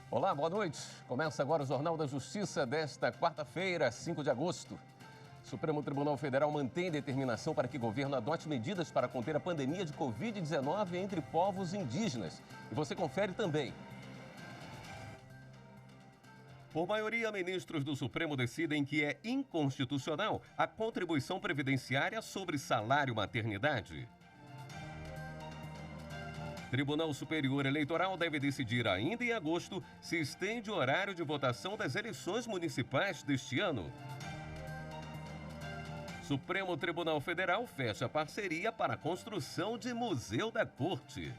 Olá, boa noite. Começa agora o Jornal da Justiça desta quarta-feira, 5 de agosto. O Supremo Tribunal Federal mantém determinação para que o governo adote medidas para conter a pandemia de Covid-19 entre povos indígenas. E você confere também. Por maioria, ministros do Supremo decidem que é inconstitucional a contribuição previdenciária sobre salário maternidade. Tribunal Superior Eleitoral deve decidir ainda em agosto se estende o horário de votação das eleições municipais deste ano. Supremo Tribunal Federal fecha parceria para a construção de Museu da Corte.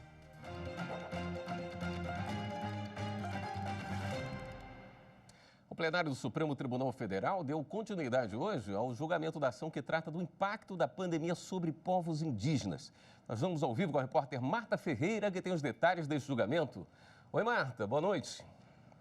O plenário do Supremo Tribunal Federal deu continuidade hoje ao julgamento da ação que trata do impacto da pandemia sobre povos indígenas. Nós vamos ao vivo com a repórter Marta Ferreira, que tem os detalhes desse julgamento. Oi, Marta, boa noite.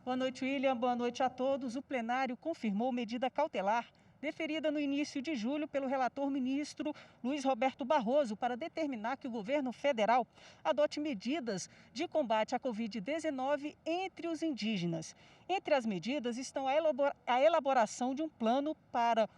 Boa noite, William. Boa noite a todos. O plenário confirmou medida cautelar deferida no início de julho pelo relator ministro Luiz Roberto Barroso para determinar que o governo federal adote medidas de combate à Covid-19 entre os indígenas. Entre as medidas estão a elaboração de um plano para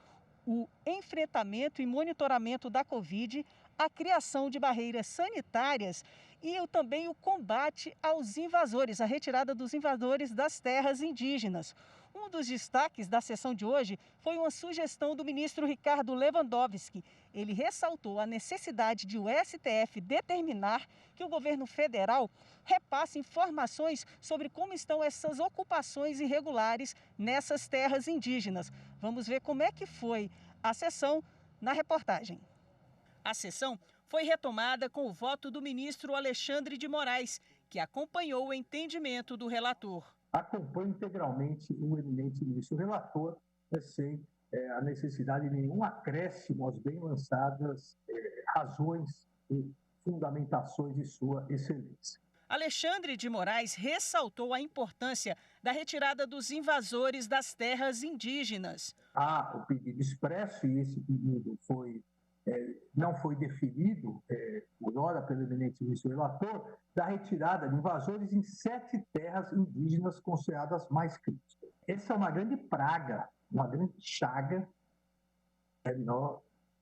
o enfrentamento e monitoramento da Covid, a criação de barreiras sanitárias e também o combate aos invasores, a retirada dos invasores das terras indígenas. Um dos destaques da sessão de hoje foi uma sugestão do ministro Ricardo Lewandowski. Ele ressaltou a necessidade de o STF determinar que o governo federal repasse informações sobre como estão essas ocupações irregulares nessas terras indígenas. Vamos ver como é que foi a sessão na reportagem. A sessão foi retomada com o voto do ministro Alexandre de Moraes, que acompanhou o entendimento do relator. Acompanho integralmente o eminente ministro relator, sem a necessidade de nenhum acréscimo às bem lançadas razões e fundamentações de sua excelência. Alexandre de Moraes ressaltou a importância da retirada dos invasores das terras indígenas. Há o pedido expresso e esse pedido não foi definido, por hora, pelo eminente ministro relator, da retirada de invasores em 7 terras indígenas consideradas mais críticas. Essa é uma grande praga, uma grande chaga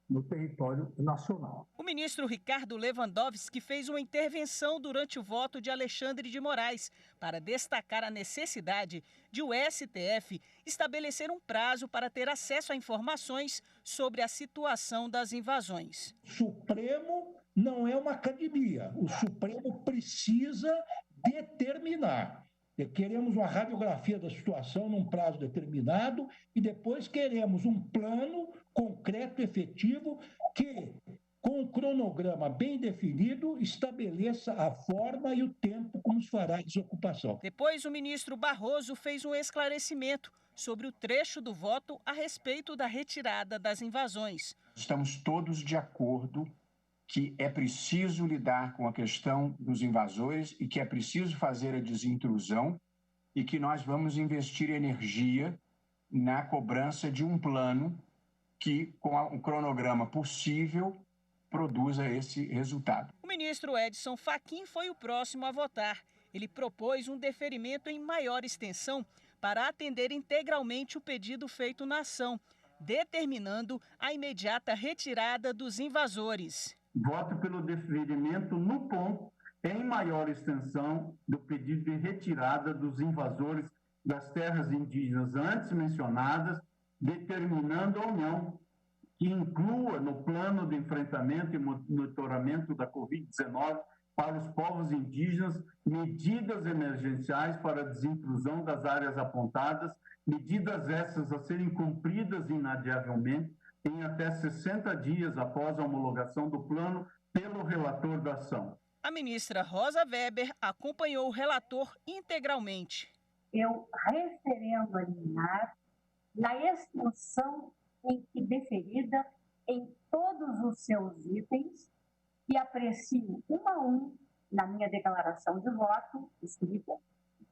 no território nacional. O ministro Ricardo Lewandowski fez uma intervenção durante o voto de Alexandre de Moraes para destacar a necessidade de o STF estabelecer um prazo para ter acesso a informações sobre a situação das invasões. O Supremo não é uma academia. O Supremo precisa determinar. Queremos uma radiografia da situação num prazo determinado e depois queremos um plano concreto, efetivo, que, com um cronograma bem definido, estabeleça a forma e o tempo como se fará a desocupação. Depois, o ministro Barroso fez um esclarecimento sobre o trecho do voto a respeito da retirada das invasões. Estamos todos de acordo que é preciso lidar com a questão dos invasores e que é preciso fazer a desintrusão e que nós vamos investir energia na cobrança de um plano que, com um cronograma possível, produza esse resultado. O ministro Edson Fachin foi o próximo a votar. Ele propôs um deferimento em maior extensão para atender integralmente o pedido feito na ação, determinando a imediata retirada dos invasores. Voto pelo deferimento no ponto em maior extensão do pedido de retirada dos invasores das terras indígenas antes mencionadas, determinando ou não que inclua no plano de enfrentamento e monitoramento da Covid-19 para os povos indígenas medidas emergenciais para a desintrusão das áreas apontadas, medidas essas a serem cumpridas inadiavelmente em até 60 dias após a homologação do plano pelo relator da ação. A ministra Rosa Weber acompanhou o relator integralmente. Eu referendo a liminar na extensão em que deferida em todos os seus itens e aprecio um a um na minha declaração de voto escrita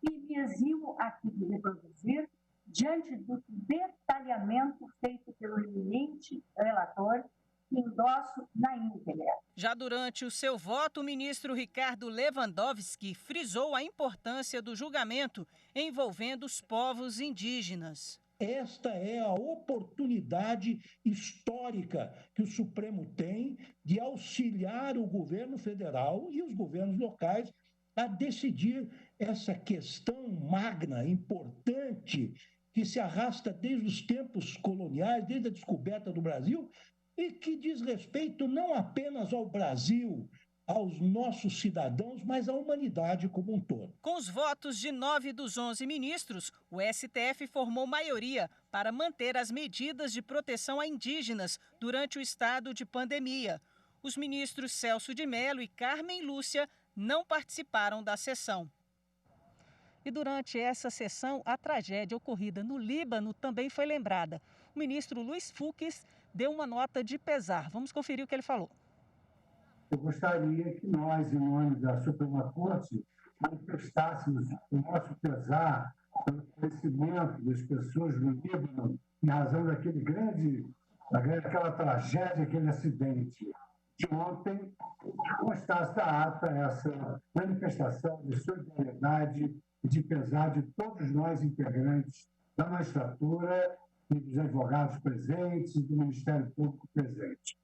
e me eximo aqui de reproduzir diante do detalhamento feito pelo eminente relator endosso na íntegra. Já durante o seu voto, o ministro Ricardo Lewandowski frisou a importância do julgamento envolvendo os povos indígenas. Esta é a oportunidade histórica que o Supremo tem de auxiliar o governo federal e os governos locais a decidir essa questão magna, importante, que se arrasta desde os tempos coloniais, desde a descoberta do Brasil, e que diz respeito não apenas ao Brasil, aos nossos cidadãos, mas à humanidade como um todo. Com os votos de 9 dos 11 ministros, o STF formou maioria para manter as medidas de proteção a indígenas durante o estado de pandemia. Os ministros Celso de Mello e Carmen Lúcia não participaram da sessão. E durante essa sessão, a tragédia ocorrida no Líbano também foi lembrada. O ministro Luiz Fux deu uma nota de pesar. Vamos conferir o que ele falou. Eu gostaria que nós, em nome da Suprema Corte, manifestássemos o nosso pesar pelo falecimento das pessoas do Líbano em razão daquela tragédia, aquele acidente. De ontem, constasse da ata essa manifestação de solidariedade e de pesar de todos nós integrantes da magistratura e dos advogados presentes e do Ministério Público presente.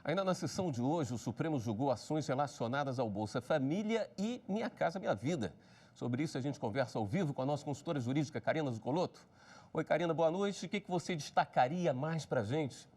Ainda na sessão de hoje, o Supremo julgou ações relacionadas ao Bolsa Família e Minha Casa Minha Vida. Sobre isso, a gente conversa ao vivo com a nossa consultora jurídica, Karina Zucolotto. Oi, Karina, boa noite. O que você destacaria mais para a gente?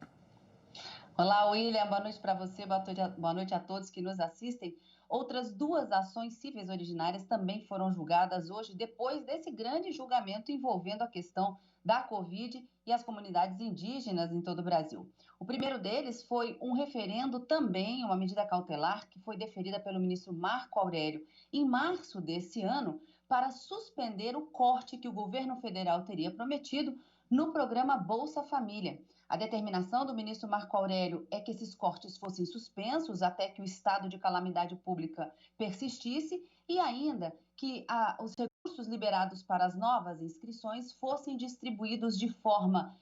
Olá, William. Boa noite para você, boa noite a todos que nos assistem. Outras 2 ações cíveis originárias também foram julgadas hoje, depois desse grande julgamento envolvendo a questão da Covid e as comunidades indígenas em todo o Brasil. O primeiro deles foi um referendo também, uma medida cautelar, que foi deferida pelo ministro Marco Aurélio em março desse ano, para suspender o corte que o governo federal teria prometido no programa Bolsa Família. A determinação do ministro Marco Aurélio é que esses cortes fossem suspensos até que o estado de calamidade pública persistisse e ainda que os recursos liberados para as novas inscrições fossem distribuídos de forma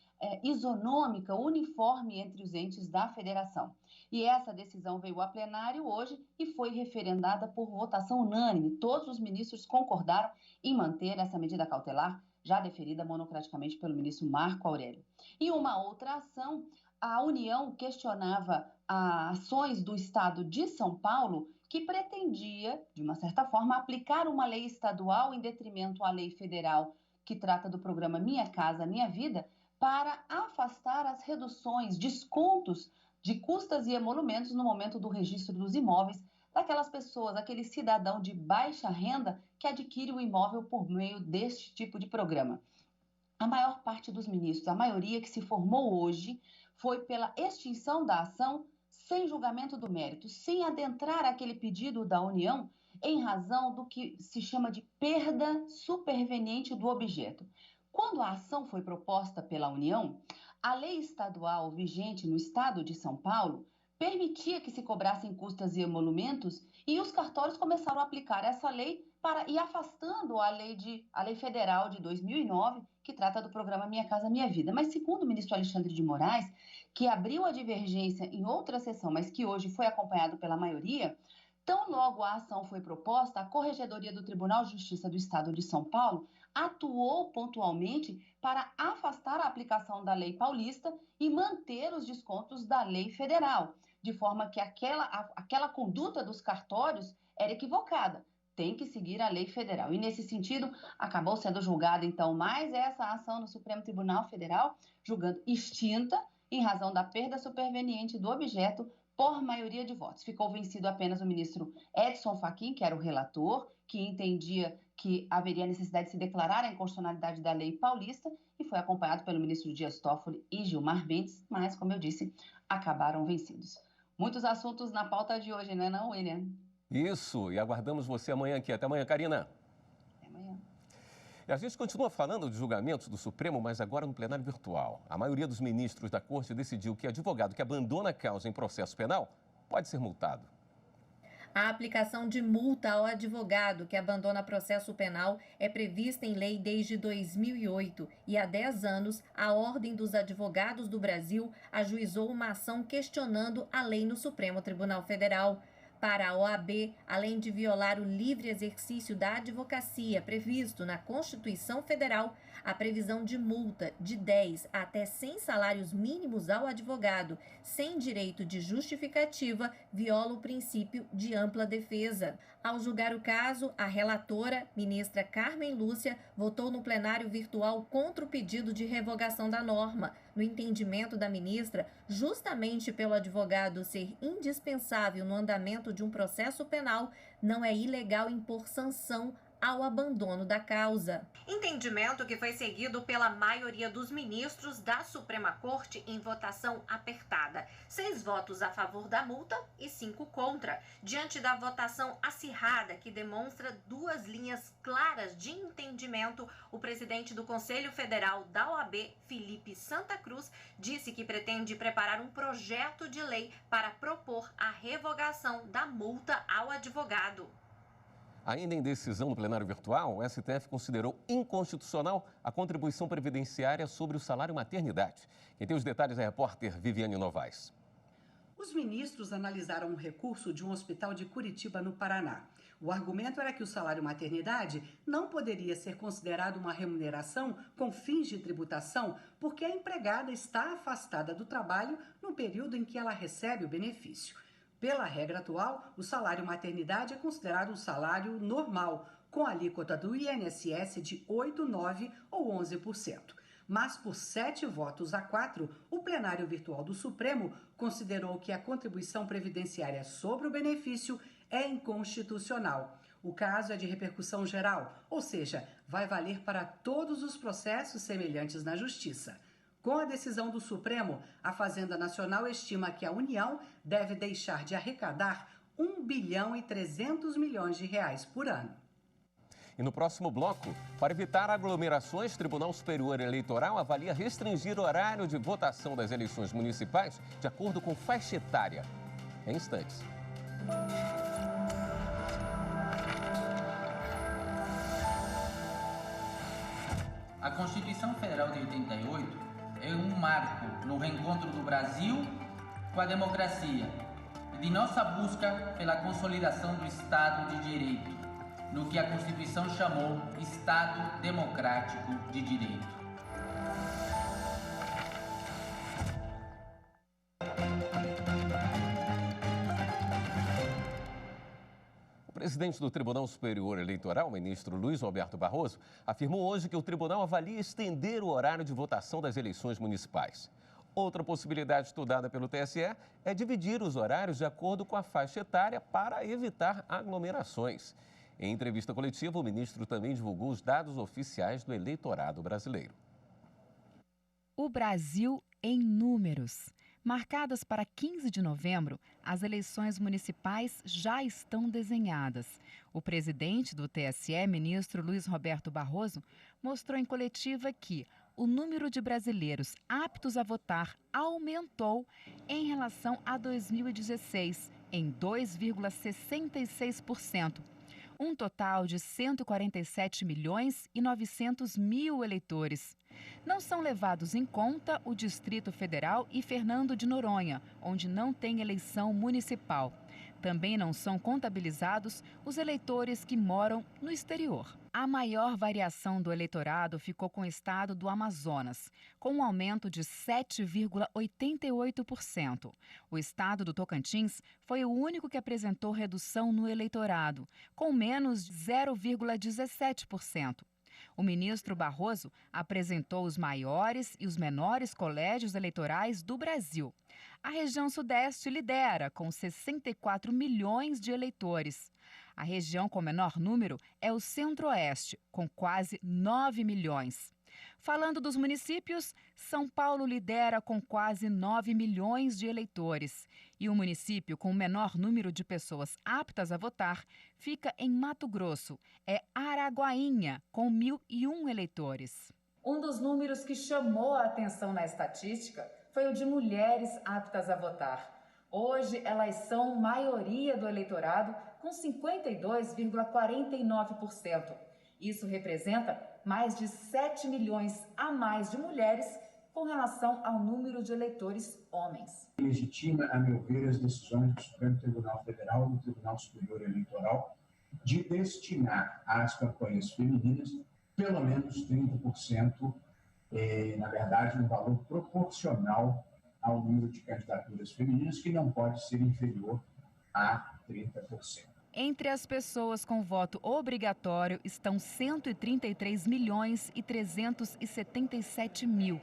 isonômica, uniforme entre os entes da federação. E essa decisão veio a plenário hoje e foi referendada por votação unânime. Todos os ministros concordaram em manter essa medida cautelar, já deferida monocraticamente pelo ministro Marco Aurélio. E uma outra ação, a União questionava ações do Estado de São Paulo que pretendia, de uma certa forma, aplicar uma lei estadual em detrimento à lei federal que trata do programa Minha Casa Minha Vida para afastar as reduções, descontos de custas e emolumentos no momento do registro dos imóveis daquelas pessoas, aquele cidadão de baixa renda que adquire o imóvel por meio deste tipo de programa. A maior parte dos ministros, a maioria que se formou hoje, foi pela extinção da ação sem julgamento do mérito, sem adentrar aquele pedido da União em razão do que se chama de perda superveniente do objeto. Quando a ação foi proposta pela União, a lei estadual vigente no estado de São Paulo permitia que se cobrassem custas e emolumentos e os cartórios começaram a aplicar essa lei para ir afastando a lei federal de 2009, que trata do programa Minha Casa Minha Vida. Mas segundo o ministro Alexandre de Moraes, que abriu a divergência em outra sessão, mas que hoje foi acompanhado pela maioria, tão logo a ação foi proposta, a Corregedoria do Tribunal de Justiça do Estado de São Paulo atuou pontualmente para afastar a aplicação da lei paulista e manter os descontos da lei federal, de forma que aquela conduta dos cartórios era equivocada. Tem que seguir a lei federal. E, nesse sentido, acabou sendo julgada, então, mais essa ação no Supremo Tribunal Federal, julgando extinta em razão da perda superveniente do objeto por maioria de votos. Ficou vencido apenas o ministro Edson Fachin, que era o relator, que entendia que haveria necessidade de se declarar a inconstitucionalidade da lei paulista e foi acompanhado pelo ministro Dias Toffoli e Gilmar Mendes, mas, como eu disse, acabaram vencidos. Muitos assuntos na pauta de hoje, não é não, William? Isso, e aguardamos você amanhã aqui. Até amanhã, Karina. Até amanhã. E a gente continua falando de julgamentos do Supremo, mas agora no plenário virtual. A maioria dos ministros da Corte decidiu que advogado que abandona a causa em processo penal pode ser multado. A aplicação de multa ao advogado que abandona processo penal é prevista em lei desde 2008 e há 10 anos a Ordem dos Advogados do Brasil ajuizou uma ação questionando a lei no Supremo Tribunal Federal. Para a OAB, além de violar o livre exercício da advocacia previsto na Constituição Federal, a previsão de multa de 10 até 100 salários mínimos ao advogado, sem direito de justificativa, viola o princípio de ampla defesa. Ao julgar o caso, a relatora, ministra Carmen Lúcia, votou no plenário virtual contra o pedido de revogação da norma. No entendimento da ministra, justamente pelo advogado ser indispensável no andamento de um processo penal, não é ilegal impor sanção ao abandono da causa. Entendimento que foi seguido pela maioria dos ministros da Suprema Corte em votação apertada. 6 votos a favor da multa e 5 contra. Diante da votação acirrada que demonstra 2 linhas claras de entendimento, o presidente do Conselho Federal da OAB, Felipe Santa Cruz, disse que pretende preparar um projeto de lei para propor a revogação da multa ao advogado. Ainda em decisão no plenário virtual, o STF considerou inconstitucional a contribuição previdenciária sobre o salário maternidade. Quem tem os detalhes é a repórter Viviane Novaes. Os ministros analisaram um recurso de um hospital de Curitiba, no Paraná. O argumento era que o salário maternidade não poderia ser considerado uma remuneração com fins de tributação porque a empregada está afastada do trabalho no período em que ela recebe o benefício. Pela regra atual, o salário maternidade é considerado um salário normal, com a alíquota do INSS de 8%, 9% ou 11%. Mas por 7 votos a 4, o plenário virtual do Supremo considerou que a contribuição previdenciária sobre o benefício é inconstitucional. O caso é de repercussão geral, ou seja, vai valer para todos os processos semelhantes na Justiça. Com a decisão do Supremo, a Fazenda Nacional estima que a União deve deixar de arrecadar R$ 1,3 bilhão por ano. E no próximo bloco, para evitar aglomerações, o Tribunal Superior Eleitoral avalia restringir o horário de votação das eleições municipais de acordo com faixa etária. Em instantes. A Constituição Federal de 88 é um marco no reencontro do Brasil com a democracia e de nossa busca pela consolidação do Estado de Direito, no que a Constituição chamou Estado Democrático de Direito. O presidente do Tribunal Superior Eleitoral, o ministro Luiz Roberto Barroso, afirmou hoje que o tribunal avalia estender o horário de votação das eleições municipais. Outra possibilidade estudada pelo TSE é dividir os horários de acordo com a faixa etária para evitar aglomerações. Em entrevista coletiva, o ministro também divulgou os dados oficiais do eleitorado brasileiro. O Brasil em números. Marcadas para 15 de novembro, as eleições municipais já estão desenhadas. O presidente do TSE, ministro Luiz Roberto Barroso, mostrou em coletiva que o número de brasileiros aptos a votar aumentou em relação a 2016, em 2,66%. Um total de 147 milhões e 900 mil eleitores. Não são levados em conta o Distrito Federal e Fernando de Noronha, onde não tem eleição municipal. Também não são contabilizados os eleitores que moram no exterior. A maior variação do eleitorado ficou com o estado do Amazonas, com um aumento de 7,88%. O estado do Tocantins foi o único que apresentou redução no eleitorado, com menos de 0,17%. O ministro Barroso apresentou os maiores e os menores colégios eleitorais do Brasil. A região Sudeste lidera, com 64 milhões de eleitores. A região com menor número é o Centro-Oeste, com quase 9 milhões. Falando dos municípios, São Paulo lidera com quase 9 milhões de eleitores. E o município com o menor número de pessoas aptas a votar fica em Mato Grosso. É Araguainha, com 1.001 eleitores. Um dos números que chamou a atenção na estatística foi o de mulheres aptas a votar. Hoje, elas são maioria do eleitorado, com 52,49%. Isso representa mais de 7 milhões a mais de mulheres com relação ao número de eleitores homens. Legitima, a meu ver, as decisões do Supremo Tribunal Federal e do Tribunal Superior Eleitoral de destinar às campanhas femininas pelo menos 30%, na verdade, um valor proporcional ao número de candidaturas femininas, que não pode ser inferior a 30%. Entre as pessoas com voto obrigatório estão 133 milhões e 377 mil.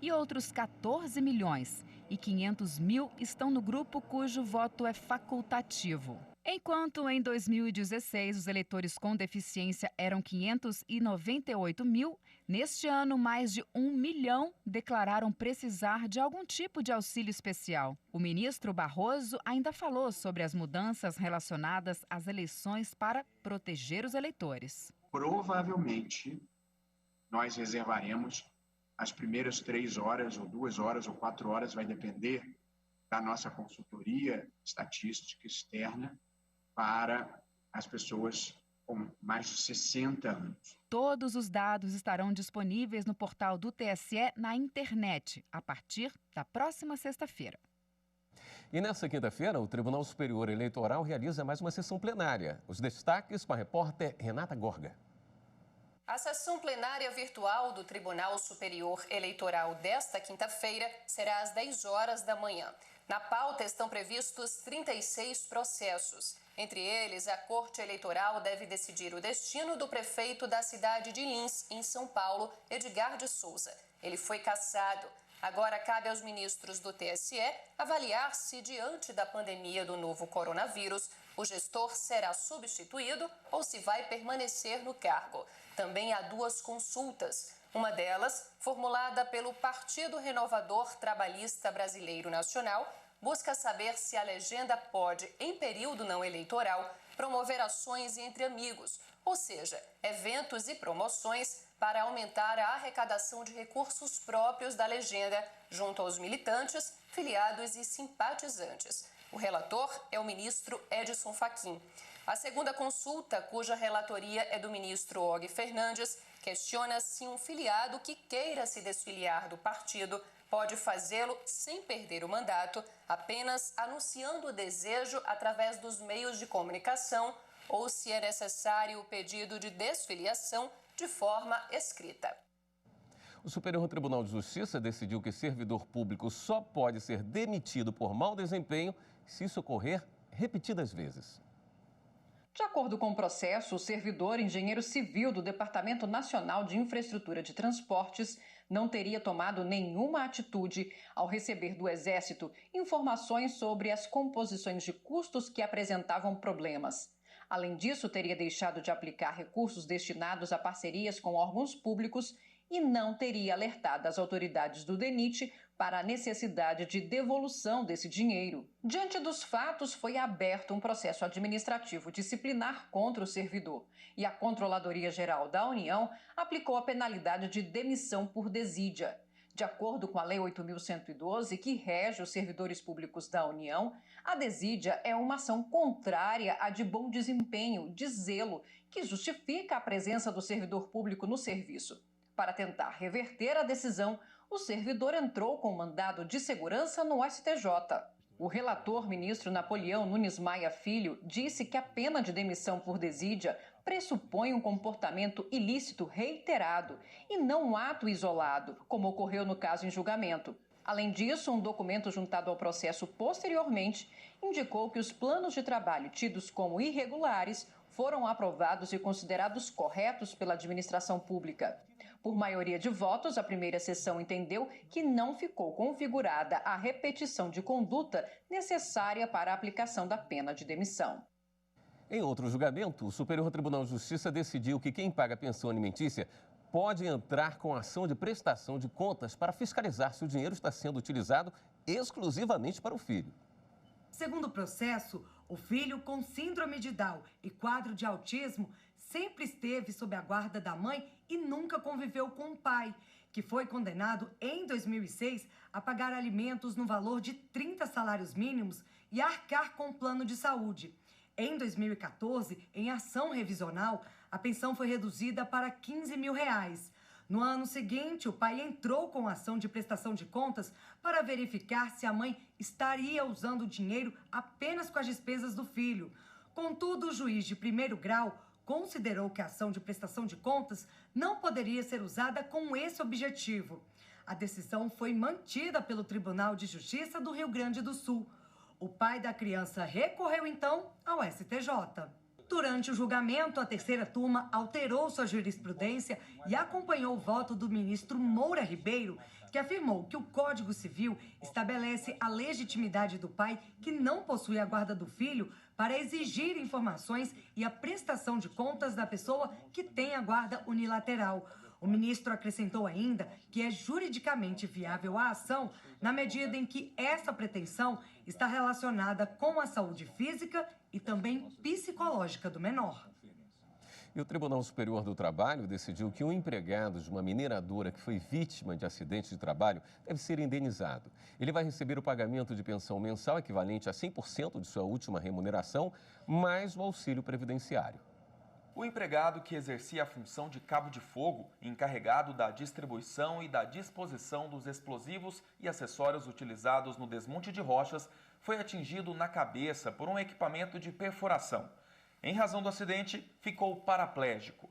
E outros 14 milhões e 500 mil estão no grupo cujo voto é facultativo. Enquanto em 2016 os eleitores com deficiência eram 598 mil, neste ano mais de 1 milhão declararam precisar de algum tipo de auxílio especial. O ministro Barroso ainda falou sobre as mudanças relacionadas às eleições para proteger os eleitores. Provavelmente, nós reservaremos as primeiras 3 horas, ou 2 horas, ou 4 horas, vai depender da nossa consultoria estatística externa, para as pessoas com mais de 60 anos. Todos os dados estarão disponíveis no portal do TSE na internet, a partir da próxima sexta-feira. E nessa quinta-feira, o Tribunal Superior Eleitoral realiza mais uma sessão plenária. Os destaques com a repórter Renata Gorga. A sessão plenária virtual do Tribunal Superior Eleitoral desta quinta-feira será às 10 horas da manhã. Na pauta estão previstos 36 processos. Entre eles, a Corte Eleitoral deve decidir o destino do prefeito da cidade de Lins, em São Paulo, Edgar de Souza. Ele foi cassado. Agora cabe aos ministros do TSE avaliar se, diante da pandemia do novo coronavírus, o gestor será substituído ou se vai permanecer no cargo. Também há 2 consultas. Uma delas, formulada pelo Partido Renovador Trabalhista Brasileiro Nacional, busca saber se a legenda pode, em período não eleitoral, promover ações entre amigos, ou seja, eventos e promoções para aumentar a arrecadação de recursos próprios da legenda junto aos militantes, filiados e simpatizantes. O relator é o ministro Edson Fachin. A segunda consulta, cuja relatoria é do ministro Og Fernandes, questiona se um filiado que queira se desfiliar do partido pode fazê-lo sem perder o mandato, apenas anunciando o desejo através dos meios de comunicação, ou se é necessário o pedido de desfiliação de forma escrita. O Superior Tribunal de Justiça decidiu que servidor público só pode ser demitido por mau desempenho se isso ocorrer repetidas vezes. De acordo com o processo, o servidor engenheiro civil do Departamento Nacional de Infraestrutura de Transportes não teria tomado nenhuma atitude ao receber do Exército informações sobre as composições de custos que apresentavam problemas. Além disso, teria deixado de aplicar recursos destinados a parcerias com órgãos públicos e não teria alertado as autoridades do DENIT para a necessidade de devolução desse dinheiro. Diante dos fatos, foi aberto um processo administrativo disciplinar contra o servidor e a Controladoria Geral da União aplicou a penalidade de demissão por desídia. De acordo com a Lei 8.112, que rege os servidores públicos da União, a desídia é uma ação contrária à de bom desempenho, de zelo, que justifica a presença do servidor público no serviço. Para tentar reverter a decisão, o servidor entrou com mandado de segurança no STJ. O relator, ministro Napoleão Nunes Maia Filho, disse que a pena de demissão por desídia pressupõe um comportamento ilícito reiterado e não um ato isolado, como ocorreu no caso em julgamento. Além disso, um documento juntado ao processo posteriormente indicou que os planos de trabalho tidos como irregulares foram aprovados e considerados corretos pela administração pública. Por maioria de votos, a primeira sessão entendeu que não ficou configurada a repetição de conduta necessária para a aplicação da pena de demissão. Em outro julgamento, o Superior Tribunal de Justiça decidiu que quem paga pensão alimentícia pode entrar com ação de prestação de contas para fiscalizar se o dinheiro está sendo utilizado exclusivamente para o filho. Segundo o processo, o filho com síndrome de Down e quadro de autismo sempre esteve sob a guarda da mãe e nunca conviveu com o pai, que foi condenado em 2006 a pagar alimentos no valor de 30 salários mínimos e arcar com o plano de saúde. Em 2014, em ação revisional, a pensão foi reduzida para R$15 mil. No ano seguinte, o pai entrou com ação de prestação de contas para verificar se a mãe estaria usando o dinheiro apenas com as despesas do filho. Contudo, o juiz de primeiro grau considerou que a ação de prestação de contas não poderia ser usada com esse objetivo. A decisão foi mantida pelo Tribunal de Justiça do Rio Grande do Sul. O pai da criança recorreu, então, ao STJ. Durante o julgamento, a terceira turma alterou sua jurisprudência e acompanhou o voto do ministro Moura Ribeiro, que afirmou que o Código Civil estabelece a legitimidade do pai que não possui a guarda do filho para exigir informações e a prestação de contas da pessoa que tem a guarda unilateral. O ministro acrescentou ainda que é juridicamente viável a ação na medida em que essa pretensão está relacionada com a saúde física e também psicológica do menor. E o Tribunal Superior do Trabalho decidiu que um empregado de uma mineradora que foi vítima de acidente de trabalho deve ser indenizado. Ele vai receber o pagamento de pensão mensal equivalente a 100% de sua última remuneração, mais o auxílio previdenciário. O empregado que exercia a função de cabo de fogo, encarregado da distribuição e da disposição dos explosivos e acessórios utilizados no desmonte de rochas, foi atingido na cabeça por um equipamento de perfuração. Em razão do acidente, ficou paraplégico.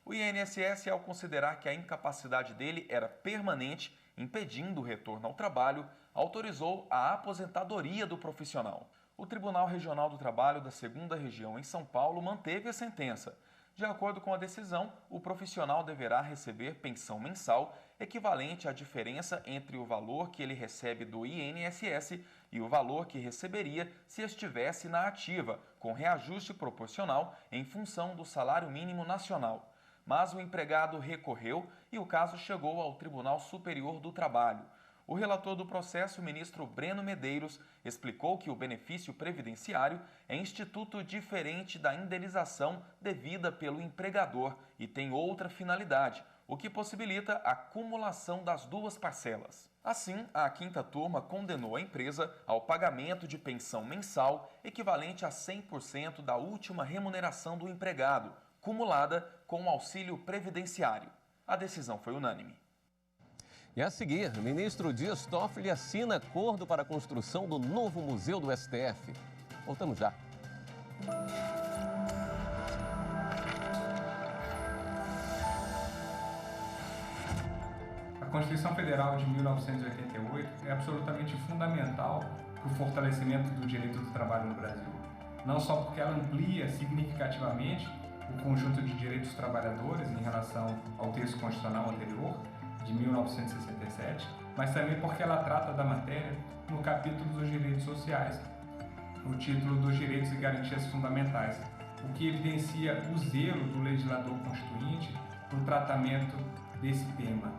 O INSS, ao considerar que a incapacidade dele era permanente, impedindo o retorno ao trabalho, autorizou a aposentadoria do profissional. O Tribunal Regional do Trabalho da 2ª Região em São Paulo manteve a sentença. De acordo com a decisão, o profissional deverá receber pensão mensal equivalente à diferença entre o valor que ele recebe do INSS e o valor que receberia se estivesse na ativa, com reajuste proporcional em função do salário mínimo nacional. Mas o empregado recorreu e o caso chegou ao Tribunal Superior do Trabalho. O relator do processo, o ministro Breno Medeiros, explicou que o benefício previdenciário é instituto diferente da indenização devida pelo empregador e tem outra finalidade, o que possibilita a acumulação das duas parcelas. Assim, a 5ª turma condenou a empresa ao pagamento de pensão mensal equivalente a 100% da última remuneração do empregado, cumulada com o auxílio previdenciário. A decisão foi unânime. E a seguir, o ministro Dias Toffoli assina acordo para a construção do novo museu do STF. Voltamos já. A Constituição Federal de 1988 é absolutamente fundamental para o fortalecimento do direito do trabalho no Brasil. Não só porque ela amplia significativamente o conjunto de direitos dos trabalhadores em relação ao texto constitucional anterior, de 1967, mas também porque ela trata da matéria no capítulo dos direitos sociais, no título dos direitos e garantias fundamentais, o que evidencia o zelo do legislador constituinte no tratamento desse tema.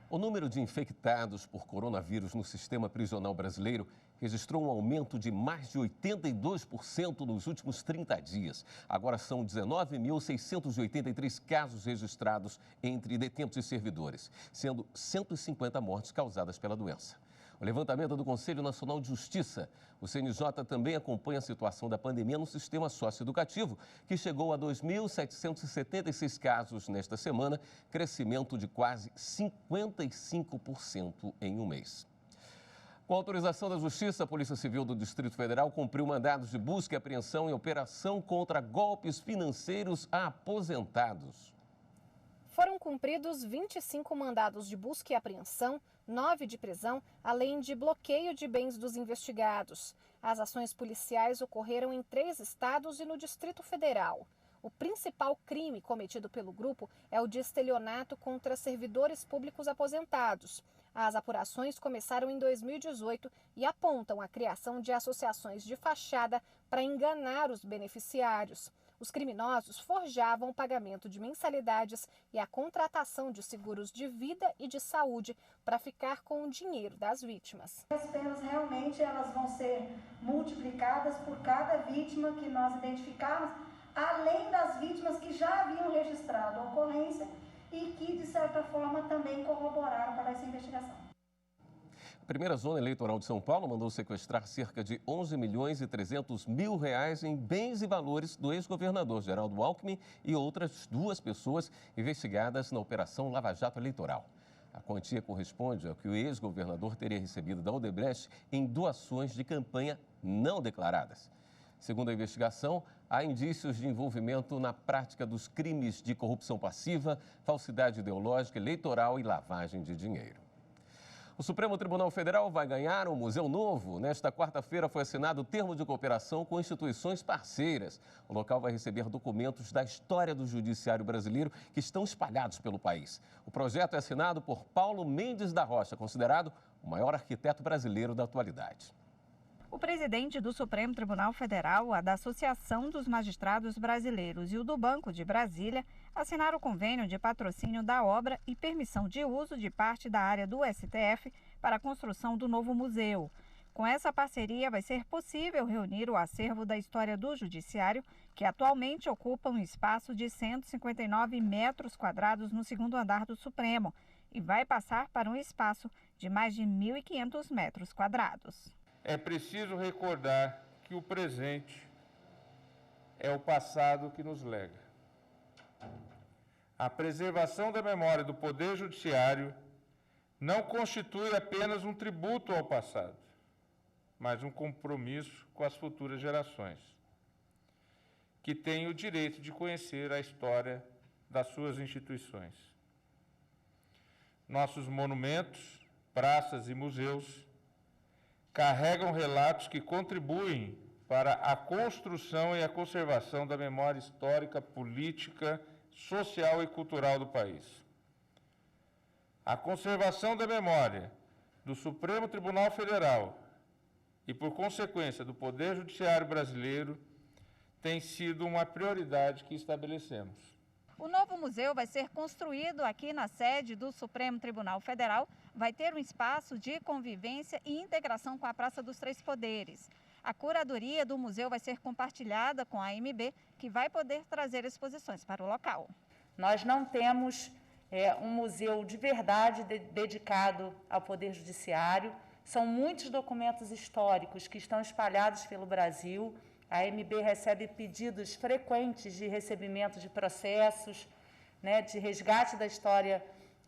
O número de infectados por coronavírus no sistema prisional brasileiro registrou um aumento de mais de 82% nos últimos 30 dias. Agora são 19.683 casos registrados entre detentos e servidores, sendo 150 mortes causadas pela doença. O levantamento do Conselho Nacional de Justiça, o CNJ, também acompanha a situação da pandemia no sistema socioeducativo, que chegou a 2.776 casos nesta semana, crescimento de quase 55% em um mês. Com autorização da Justiça, a Polícia Civil do Distrito Federal cumpriu mandados de busca e apreensão em operação contra golpes financeiros a aposentados. Foram cumpridos 25 mandados de busca e apreensão, 9 de prisão, além de bloqueio de bens dos investigados. As ações policiais ocorreram em 3 estados e no Distrito Federal. O principal crime cometido pelo grupo é o de estelionato contra servidores públicos aposentados. As apurações começaram em 2018 e apontam a criação de associações de fachada para enganar os beneficiários. Os criminosos forjavam o pagamento de mensalidades e a contratação de seguros de vida e de saúde para ficar com o dinheiro das vítimas. As penas realmente elas vão ser multiplicadas por cada vítima que nós identificarmos, além das vítimas que já haviam registrado a ocorrência e que, de certa forma, também corroboraram para essa investigação. A primeira zona eleitoral de São Paulo mandou sequestrar cerca de 11 milhões e 300 mil reais em bens e valores do ex-governador Geraldo Alckmin e outras 2 pessoas investigadas na Operação Lava Jato Eleitoral. A quantia corresponde ao que o ex-governador teria recebido da Odebrecht em doações de campanha não declaradas. Segundo a investigação, há indícios de envolvimento na prática dos crimes de corrupção passiva, falsidade ideológica, eleitoral e lavagem de dinheiro. O Supremo Tribunal Federal vai ganhar um museu novo. Nesta quarta-feira foi assinado o termo de cooperação com instituições parceiras. O local vai receber documentos da história do judiciário brasileiro que estão espalhados pelo país. O projeto é assinado por Paulo Mendes da Rocha, considerado o maior arquiteto brasileiro da atualidade. O presidente do Supremo Tribunal Federal, a da Associação dos Magistrados Brasileiros e o do Banco de Brasília assinaram o convênio de patrocínio da obra e permissão de uso de parte da área do STF para a construção do novo museu. Com essa parceria, vai ser possível reunir o acervo da história do Judiciário, que atualmente ocupa um espaço de 159 metros quadrados no segundo andar do Supremo, e vai passar para um espaço de mais de 1.500 metros quadrados. É preciso recordar que o presente é o passado que nos lega. A preservação da memória do Poder Judiciário não constitui apenas um tributo ao passado, mas um compromisso com as futuras gerações, que têm o direito de conhecer a história das suas instituições. Nossos monumentos, praças e museus carregam relatos que contribuem para a construção e a conservação da memória histórica, política, social e cultural do país. A conservação da memória do Supremo Tribunal Federal e, por consequência, do Poder Judiciário brasileiro tem sido uma prioridade que estabelecemos. O novo museu vai ser construído aqui na sede do Supremo Tribunal Federal. Vai ter um espaço de convivência e integração com a Praça dos Três Poderes. A curadoria do museu vai ser compartilhada com a AMB, que vai poder trazer exposições para o local. Nós não temos um museu de verdade dedicado ao Poder Judiciário. São muitos documentos históricos que estão espalhados pelo Brasil. A AMB recebe pedidos frequentes de recebimento de processos, de resgate da história,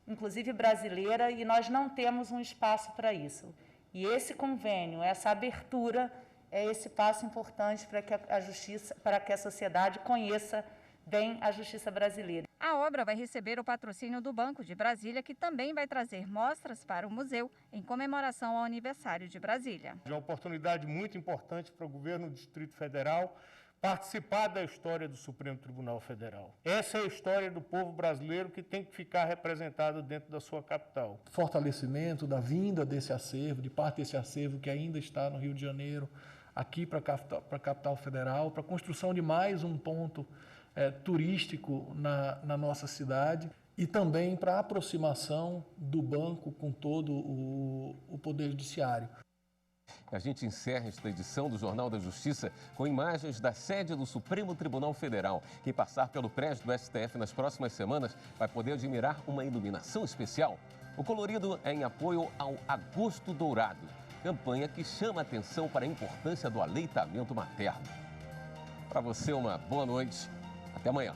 inclusive brasileira, e nós não temos um espaço para isso. E esse convênio, essa abertura, é esse passo importante para que a justiça, para que a sociedade conheça bem a justiça brasileira. A obra vai receber o patrocínio do Banco de Brasília, que também vai trazer mostras para o museu em comemoração ao aniversário de Brasília. É uma oportunidade muito importante para o governo do Distrito Federal participar da história do Supremo Tribunal Federal. Essa é a história do povo brasileiro que tem que ficar representado dentro da sua capital. Fortalecimento da vinda desse acervo, de parte desse acervo que ainda está no Rio de Janeiro, aqui para a capital federal, para a construção de mais um ponto turístico na nossa cidade e também para a aproximação do banco com todo o Poder Judiciário. A gente encerra esta edição do Jornal da Justiça com imagens da sede do Supremo Tribunal Federal. Quem passar pelo prédio do STF nas próximas semanas vai poder admirar uma iluminação especial. O colorido é em apoio ao Agosto Dourado, campanha que chama a atenção para a importância do aleitamento materno. Para você, uma boa noite. Até amanhã.